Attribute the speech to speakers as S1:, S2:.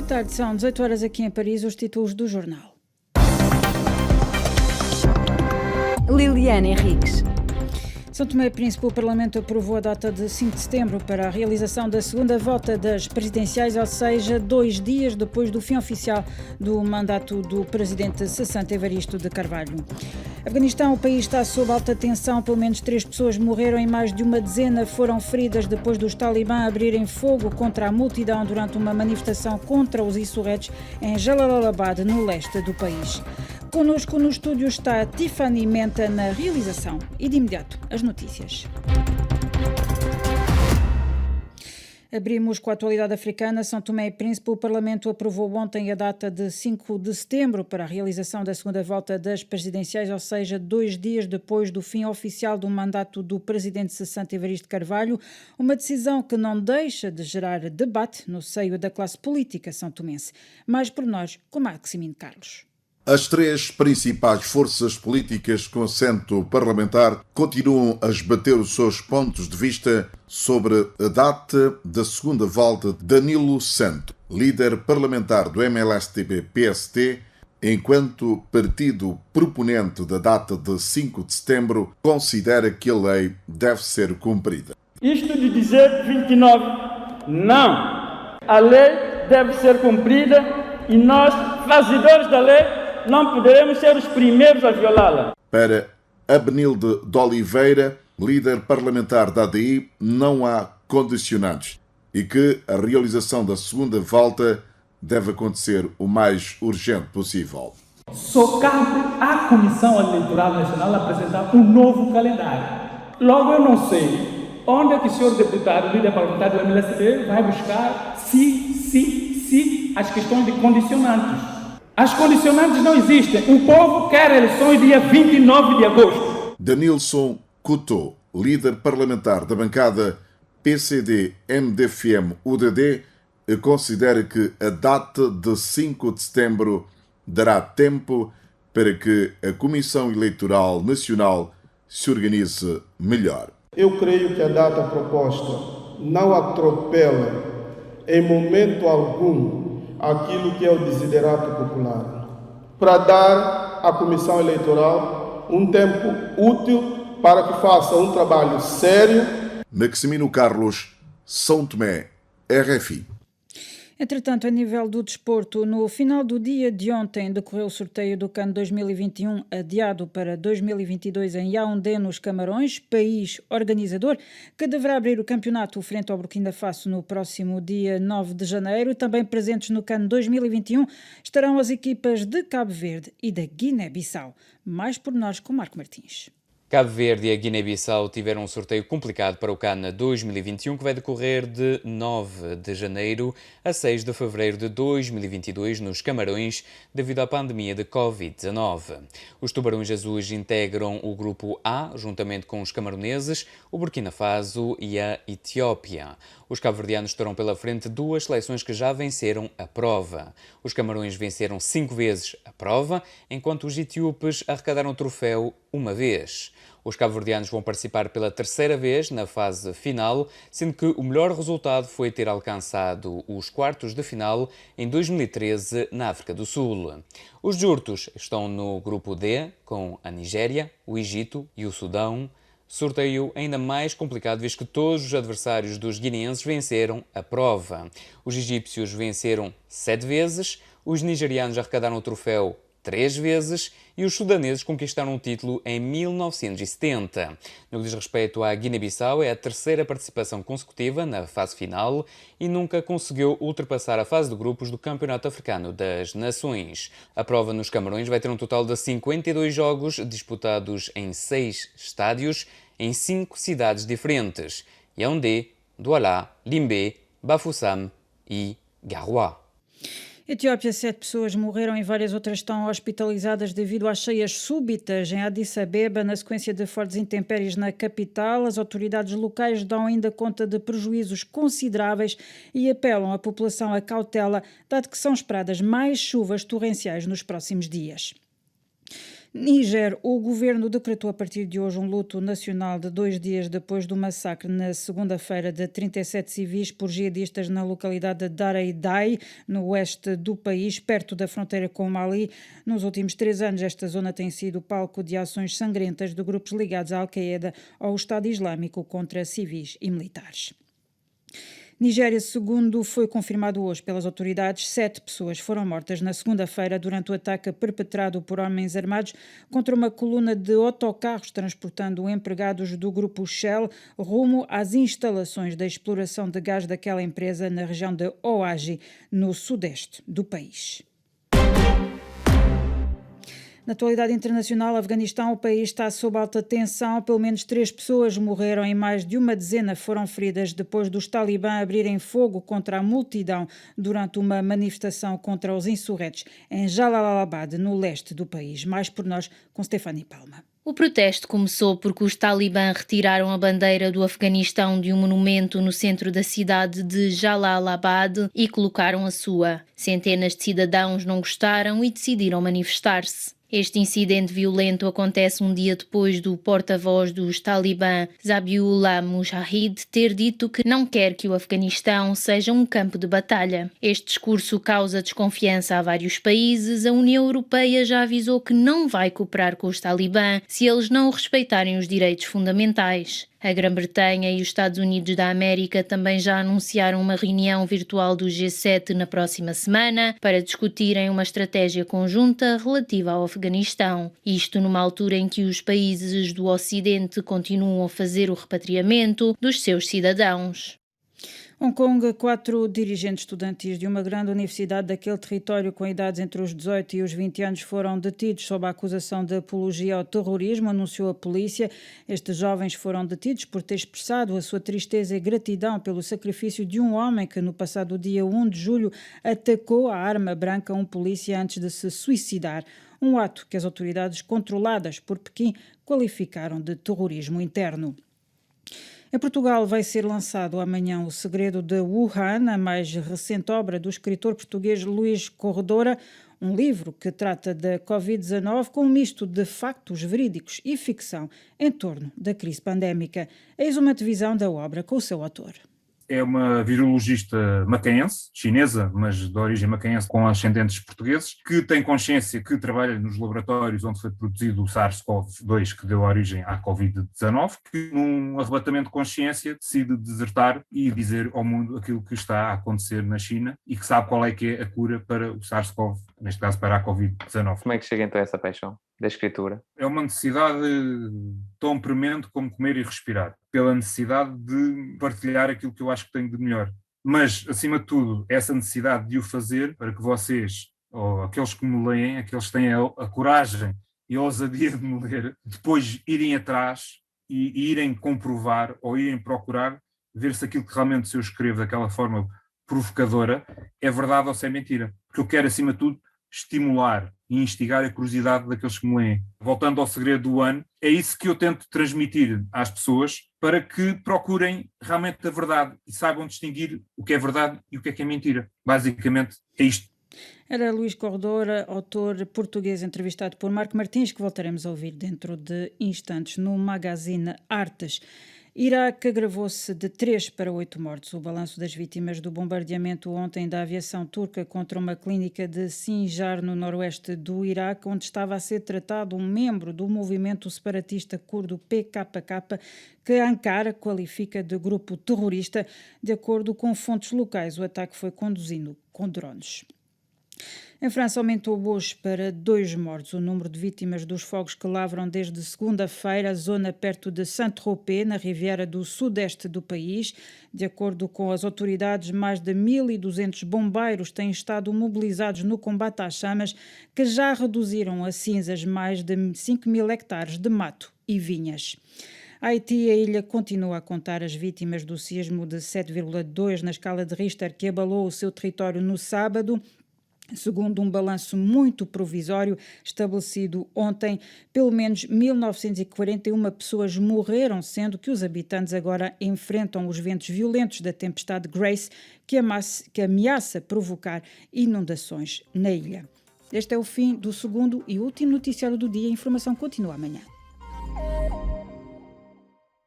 S1: Boa tarde, são 18 horas aqui em Paris, os títulos do jornal.
S2: Liliana Henriques.
S1: São Tomé e Príncipe, o Parlamento aprovou a data de 5 de setembro para a realização da segunda volta das presidenciais, ou seja, 2 dias depois do fim oficial do mandato do presidente cessante Evaristo de Carvalho. Afeganistão, o país está sob alta tensão, pelo menos 3 pessoas morreram e mais de uma dezena foram feridas depois dos talibã abrirem fogo contra a multidão durante uma manifestação contra os insurretos em Jalalabad, no leste do país. Connosco no estúdio está Tiffany Menta na realização e de imediato as notícias. Abrimos com a atualidade africana. São Tomé e Príncipe, o Parlamento aprovou ontem a data de 5 de setembro para a realização da segunda volta das presidenciais, ou seja, 2 dias depois do fim oficial do mandato do presidente cessante Evaristo de Carvalho, uma decisão que não deixa de gerar debate no seio da classe política são-tomense. Mais por nós, com Maximino Carlos.
S3: As 3 principais forças políticas com assento parlamentar continuam a esbater os seus pontos de vista sobre a data da segunda volta de Danilo Santo, líder parlamentar do MLSTP-PST, enquanto partido proponente da data de 5 de setembro considera que a lei deve ser cumprida.
S4: Isto de dizer 29, não. A lei deve ser cumprida e nós, fazedores da lei, não poderemos ser os primeiros a violá-la.
S3: Para Abenilde de Oliveira, líder parlamentar da ADI, não há condicionantes e que a realização da segunda volta deve acontecer o mais urgente possível.
S5: Só cabe à Comissão Eleitoral Nacional apresentar um novo calendário. Logo, eu não sei onde é que o senhor deputado, líder parlamentar do MLSTP, vai buscar se as questões de condicionantes. As condicionantes não existem. O povo quer eleições dia 29 de agosto.
S3: Danilson Couto, líder parlamentar da bancada PCD-MDFM-UDD, considera que a data de 5 de setembro dará tempo para que a Comissão Eleitoral Nacional se organize melhor.
S6: Eu creio que a data proposta não atropela em momento algum aquilo que é o desiderato popular, para dar à Comissão Eleitoral um tempo útil para que faça um trabalho sério.
S3: Maximino Carlos, São Tomé, RFI.
S1: Entretanto, a nível do desporto, no final do dia de ontem decorreu o sorteio do CAN 2021, adiado para 2022 em Yaoundé, nos Camarões, país organizador, que deverá abrir o campeonato frente ao Burkina Faso no próximo dia 9 de janeiro. Também presentes no CAN 2021 estarão as equipas de Cabo Verde e da Guiné-Bissau. Mais pormenores com Marco Martins.
S7: Cabo Verde e a Guiné-Bissau tiveram um sorteio complicado para o CAN 2021, que vai decorrer de 9 de janeiro a 6 de fevereiro de 2022 nos Camarões, devido à pandemia de Covid-19. Os Tubarões Azuis integram o grupo A, juntamente com os camaroneses, o Burkina Faso e a Etiópia. Os cabo-verdianos terão pela frente 2 seleções que já venceram a prova. Os Camarões venceram 5 vezes a prova, enquanto os etíopes arrecadaram o troféu uma vez. Os cabo-verdianos vão participar pela 3ª vez na fase final, sendo que o melhor resultado foi ter alcançado os quartos de final em 2013 na África do Sul. Os jurtos estão no grupo D, com a Nigéria, o Egito e o Sudão. Sorteio ainda mais complicado, visto que todos os adversários dos guineenses venceram a prova. Os egípcios venceram 7 vezes, os nigerianos arrecadaram o troféu 3 vezes e os sudaneses conquistaram o título em 1970. No que diz respeito à Guiné-Bissau, é a 3ª participação consecutiva na fase final e nunca conseguiu ultrapassar a fase de grupos do Campeonato Africano das Nações. A prova nos Camarões vai ter um total de 52 jogos disputados em 6 estádios em 5 cidades diferentes: Yaoundé, Douala, Limbé, Bafoussam e Garoua.
S1: Etiópia, 7 pessoas morreram e várias outras estão hospitalizadas devido às cheias súbitas em Addis Abeba, na sequência de fortes intempéries na capital. As autoridades locais dão ainda conta de prejuízos consideráveis e apelam à população à cautela, dado que são esperadas mais chuvas torrenciais nos próximos dias. Níger, o governo decretou a partir de hoje um luto nacional de 2 dias depois do massacre na segunda-feira de 37 civis por jihadistas na localidade de Dareidai, no oeste do país, perto da fronteira com o Mali. Nos últimos 3 anos, esta zona tem sido palco de ações sangrentas de grupos ligados à Al-Qaeda ou ao Estado Islâmico contra civis e militares. Nigéria, segundo foi confirmado hoje pelas autoridades, 7 pessoas foram mortas na segunda-feira durante o ataque perpetrado por homens armados contra uma coluna de autocarros transportando empregados do grupo Shell rumo às instalações da exploração de gás daquela empresa na região de Oaji, no sudeste do país. Na atualidade internacional, Afeganistão, o país está sob alta tensão. Pelo menos 3 pessoas morreram e mais de uma dezena foram feridas depois dos talibã abrirem fogo contra a multidão durante uma manifestação contra os insurretos em Jalalabad, no leste do país. Mais por nós, com Stefanie Palma.
S8: O protesto começou porque os talibã retiraram a bandeira do Afeganistão de um monumento no centro da cidade de Jalalabad e colocaram a sua. Centenas de cidadãos não gostaram e decidiram manifestar-se. Este incidente violento acontece um dia depois do porta-voz dos talibã, Zabiullah Mujahid, ter dito que não quer que o Afeganistão seja um campo de batalha. Este discurso causa desconfiança a vários países. A União Europeia já avisou que não vai cooperar com os talibã se eles não respeitarem os direitos fundamentais. A Grã-Bretanha e os Estados Unidos da América também já anunciaram uma reunião virtual do G7 na próxima semana para discutirem uma estratégia conjunta relativa ao Afeganistão. Isto numa altura em que os países do Ocidente continuam a fazer o repatriamento dos seus cidadãos.
S1: Hong Kong, 4 dirigentes estudantis de uma grande universidade daquele território com idades entre os 18 e os 20 anos foram detidos sob a acusação de apologia ao terrorismo, anunciou a polícia. Estes jovens foram detidos por ter expressado a sua tristeza e gratidão pelo sacrifício de um homem que no passado dia 1 de julho atacou a arma branca um polícia antes de se suicidar. Um ato que as autoridades controladas por Pequim qualificaram de terrorismo interno. Em Portugal vai ser lançado amanhã O Segredo de Wuhan, a mais recente obra do escritor português Luís Corredora, um livro que trata da Covid-19 com um misto de factos verídicos e ficção em torno da crise pandémica. Eis uma divisão da obra com o seu autor.
S9: É uma virologista macaense, chinesa, mas de origem macaense, com ascendentes portugueses, que tem consciência que trabalha nos laboratórios onde foi produzido o SARS-CoV-2 que deu origem à Covid-19, que num arrebatamento de consciência decide desertar e dizer ao mundo aquilo que está a acontecer na China e que sabe qual é que é a cura para o SARS-CoV, neste caso para a Covid-19.
S7: Como é que chega então a essa paixão da escritura?
S9: É uma necessidade tão premente como comer e respirar, pela necessidade de partilhar aquilo que eu acho que tenho de melhor. Mas, acima de tudo, essa necessidade de o fazer para que vocês, ou aqueles que me leem, aqueles que têm a coragem e a ousadia de me ler, depois irem atrás e irem comprovar ou irem procurar ver se aquilo que realmente se eu escrevo daquela forma provocadora é verdade ou se é mentira. Porque eu quero, acima de tudo, estimular e instigar a curiosidade daqueles que me leem. Voltando ao Segredo do Ano, é isso que eu tento transmitir às pessoas para que procurem realmente a verdade e saibam distinguir o que é verdade e o que é mentira. Basicamente é isto.
S1: Era Luís Corredora, autor português, entrevistado por Marco Martins, que voltaremos a ouvir dentro de instantes no Magazine Artes. Iraque agravou-se de 3 para 8 mortos. O balanço das vítimas do bombardeamento ontem da aviação turca contra uma clínica de Sinjar, no noroeste do Iraque, onde estava a ser tratado um membro do movimento separatista curdo PKK, que Ankara qualifica de grupo terrorista. De acordo com fontes locais, o ataque foi conduzido com drones. Em França aumentou hoje para 2 mortos o número de vítimas dos fogos que lavram desde segunda-feira a zona perto de Saint-Tropez, na Riviera do sudeste do país. De acordo com as autoridades, mais de 1.200 bombeiros têm estado mobilizados no combate às chamas, que já reduziram a cinzas mais de 5.000 hectares de mato e vinhas. Haiti, a ilha continua a contar as vítimas do sismo de 7,2 na escala de Richter que abalou o seu território no sábado. Segundo um balanço muito provisório estabelecido ontem, pelo menos 1.941 pessoas morreram, sendo que os habitantes agora enfrentam os ventos violentos da tempestade Grace, que ameaça provocar inundações na ilha. Este é o fim do segundo e último noticiário do dia. A informação continua amanhã.